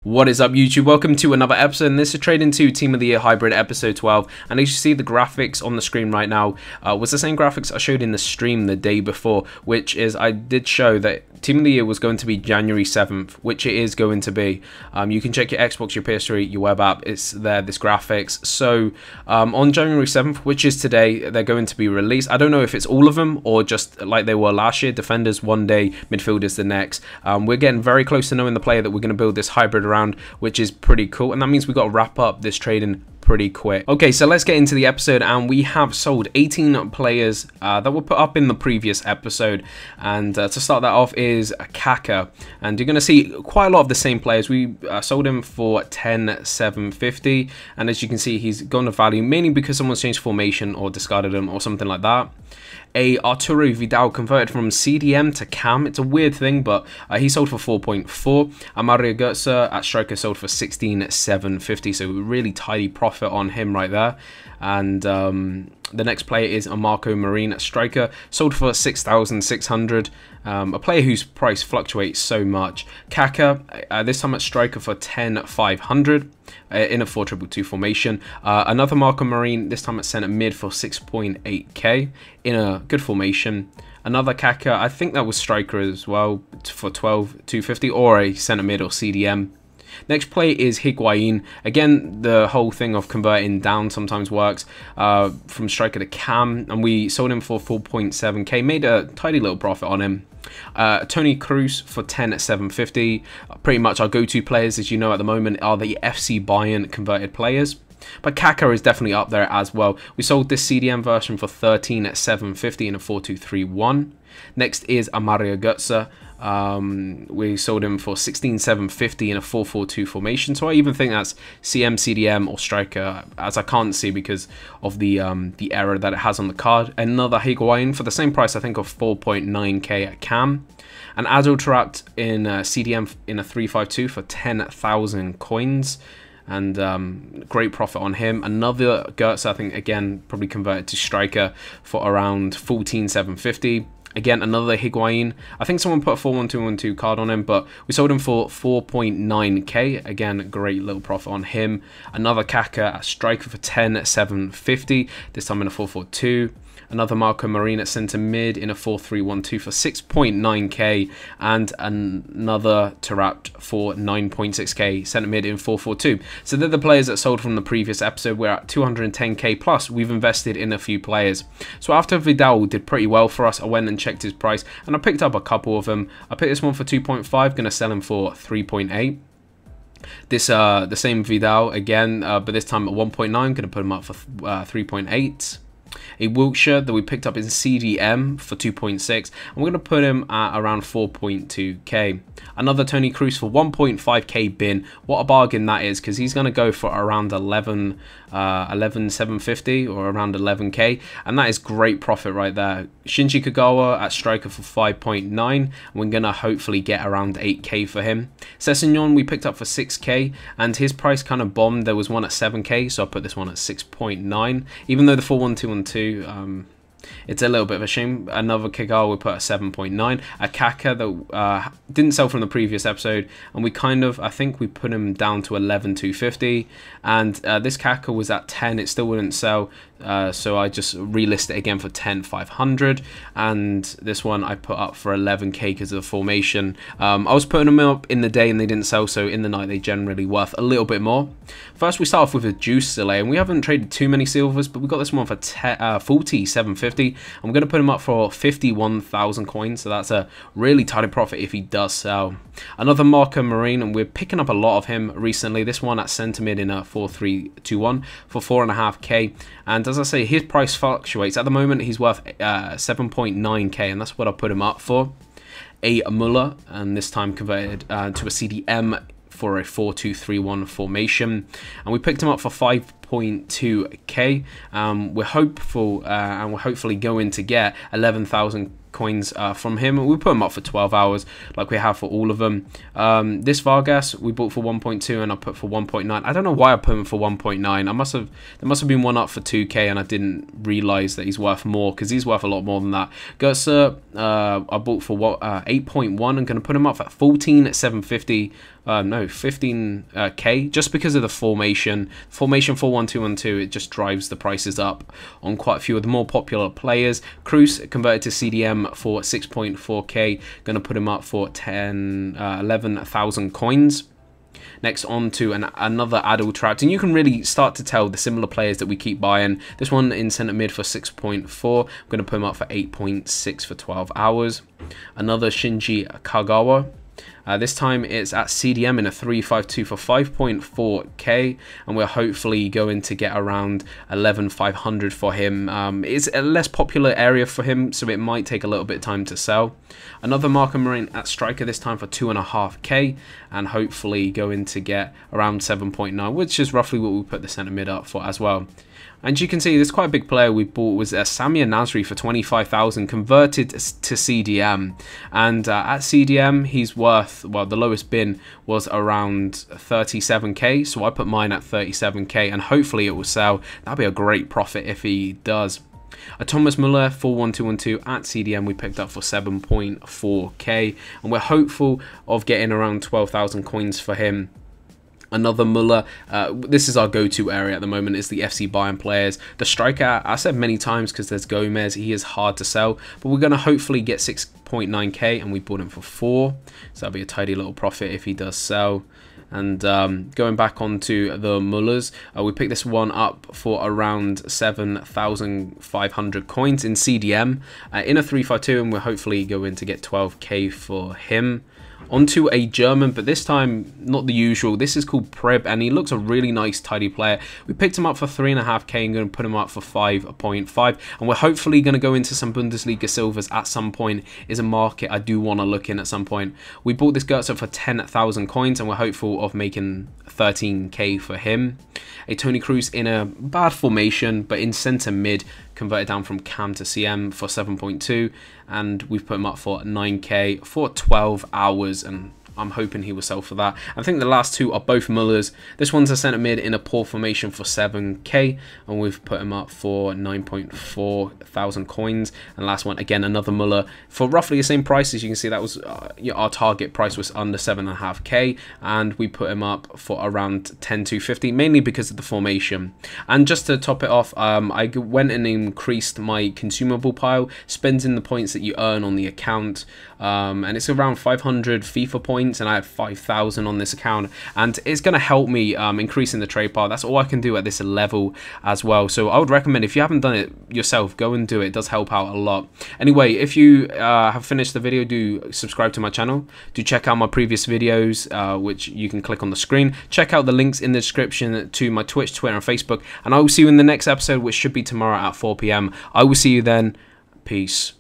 What is up, YouTube? Welcome to another episode, and this is Trading 2 Team of the Year Hybrid episode 12. And as you see, the graphics on the screen right now was the same graphics I showed in the stream the day before, which is I did show that Team of the Year was going to be January 7th, which it is going to be. You can check your Xbox, your PS3, your web app, it's there, this graphics. So on January 7th, which is today, they're going to be released. I don't know if it's all of them or just like they were last year, defenders one day, midfielders the next. We're getting very close to knowing the player that we're going to build this hybrid around, which is pretty cool, and that means we've got to wrap up this trading pretty quick. Okay, so let's get into the episode, and we have sold 18 players that were put up in the previous episode. And to start that off is Kaka, and you're going to see quite a lot of the same players. We sold him for 10,750, and as you can see, he's gone to value mainly because someone's changed formation or discarded him or something like that. A Arturo Vidal converted from CDM to Cam. It's a weird thing, but he sold for 4.4. Mario Götze at striker sold for 16,750, so really tidy profit on him right there. And the next player is a Marco Marine at striker, sold for 6,600. A player whose price fluctuates so much. Kaka, this time at striker for 10,500 in a 4-2-2 formation. Another Marco Marine, this time at centre mid for 6.8k in a good formation. Another Kaka, I think that was striker as well, for 12,250, or a centre mid or CDM. Next play is Higuain. Again, the whole thing of converting down sometimes works, from striker to Cam, and we sold him for 4.7k, made a tidy little profit on him. Tony Cruz for 10,750. Pretty much our go-to players, as you know, at the moment are the FC Bayern converted players. But Kaka is definitely up there as well. We sold this CDM version for 13,750 in a 4-2-3-1. Next is Mario Götze. We sold him for 16,750 in a 4-4-2 formation. So I even think that's CM, CDM, or striker, as I can't see because of the error that it has on the card. Another Higuain for the same price, I think, of 4.9k at Cam. An Adulterat in CDM in a 3-5-2 for 10,000 coins. And great profit on him. Another Götze, I think, again, probably converted to striker for around 14,750. Again, another Higuain. I think someone put a 4-1-2-1-2 card on him, but we sold him for 4.9k. Again, great little profit on him. Another Kaka at striker for 10,750. This time in a 4-4-2. Another Marco Marine at centre mid in a 4-3-1-2 for 6.9k, and another Tarat for 9.6k, centre mid in 4-4-2. So they're the players that sold from the previous episode. We're at 210k plus. We've invested in a few players. So after Vidal did pretty well for us, I went and checked his price, and I picked up a couple of them. I picked this one for 2.5, gonna sell him for 3.8. This the same Vidal again, but this time at 1.9, gonna put him up for 3.8. A Wiltshire that we picked up in CDM for 2.6, and we're going to put him at around 4.2k. Another Tony Cruz for 1.5k bin. What a bargain that is, because he's going to go for around 11,750 or around 11k, and that is great profit right there. Shinji Kagawa at striker for 5.9, and we're going to hopefully get around 8k for him. Sessegnon we picked up for 6k, and his price kind of bombed. There was one at 7k, so I put this one at 6.9, even though the 4-1-2-1-2, it's a little bit of a shame. Another Kagawa we put at 7.9. A Kaka that didn't sell from the previous episode, and we kind of, I think we put him down to 11,250, and this Kaka was at 10. It still wouldn't sell, so I just relisted it again for 10,500, and this one I put up for 11k because of the formation. I was putting them up in the day and they didn't sell, so in the night they generally worth a little bit more. First we start off with a Juice Delay, and we haven't traded too many silvers, but we got this one for 40,750. I'm going to put him up for 51,000 coins, so that's a really tidy profit if he does sell. Another Marco Marine, and we're picking up a lot of him recently. This one at centre mid in a 4-3-2-1 for 4.5k, and as I say, his price fluctuates. At the moment he's worth 7.9k, and that's what I put him up for. A Muller, and this time converted to a CDM for a 4-2-3-1 formation, and we picked him up for 5.2k. We're hopeful, and we're hopefully going to get 11,000 coins from him. We put him up for 12 hours like we have for all of them. This Vargas we bought for 1.2 and I put for 1.9. I don't know why I put him for 1.9. There must have been one up for 2k and I didn't realize that he's worth more, because he's worth a lot more than that. Gertzer I bought for what 8.1. I'm gonna put him up at 14,750. No, 15k, just because of the formation 4-1-2-1-2. It just drives the prices up on quite a few of the more popular players. Cruz converted to CDM for 6.4k, gonna put him up for 11,000 coins. Next on to another adult trapped, and you can really start to tell the similar players that we keep buying. This one in centre mid for 6.4. I'm going to put him up for 8.6 for 12 hours. Another Shinji Kagawa. This time it's at CDM in a 3-5-2 for 5.4k, and we're hopefully going to get around 11,500 for him. It's a less popular area for him, so it might take a little bit of time to sell. Another Marco Marine at striker, this time for 2.5k, and hopefully going to get around 7.9, which is roughly what we put the centre mid up for as well. And you can see this quite a big player we bought was Samir Nasri for 25,000, converted to CDM. And at CDM, he's worth, well, the lowest bin was around 37k. So I put mine at 37k and hopefully it will sell. That'll be a great profit if he does. A Thomas Muller 4-1-2-1-2 at CDM we picked up for 7.4k. And we're hopeful of getting around 12,000 coins for him. Another Muller, this is our go-to area at the moment, is the FC Bayern players. The striker, I said many times because there's Gomez, he is hard to sell, but we're going to hopefully get 6.9k and we bought him for 4, so that'll be a tidy little profit if he does sell. And going back onto the Mullers, we picked this one up for around 7,500 coins in CDM in a 3-5-2, and we're hopefully going to get 12k for him. Onto a German, but this time not the usual. This is called Preb, and he looks a really nice, tidy player. We picked him up for 3.5k and going to put him up for 5.5, and we're hopefully going to go into some Bundesliga silvers at some point. Is a market I do want to look in at some point. We bought this Gertzer for 10,000 coins, and we're hopeful of making 13k for him. A Tony Cruz in a bad formation, but in centre mid, converted down from Cam to CM for 7.2, and we've put him up for 9k for 12 hours, and I'm hoping he will sell for that. I think the last two are both Mullers. This one's a centre mid in a poor formation for 7k, and we've put him up for 9.4 thousand coins. And last one, again, another Muller for roughly the same price. As you can see, that was our target price was under 7.5k, and we put him up for around 10,250, mainly because of the formation. And just to top it off, I went and increased my consumable pile, spending the points that you earn on the account, and it's around 500 FIFA points, and I had 5,000 on this account, and it's going to help me increasing the trade pile. That's all I can do at this level as well, so I would recommend, if you haven't done it yourself, go and do it. It does help out a lot. Anyway, if you have finished the video, do subscribe to my channel. Do check out my previous videos, which you can click on the screen. Check out the links in the description to my Twitch, Twitter, and Facebook, and I will see you in the next episode, which should be tomorrow at 4 PM. I will see you then. Peace.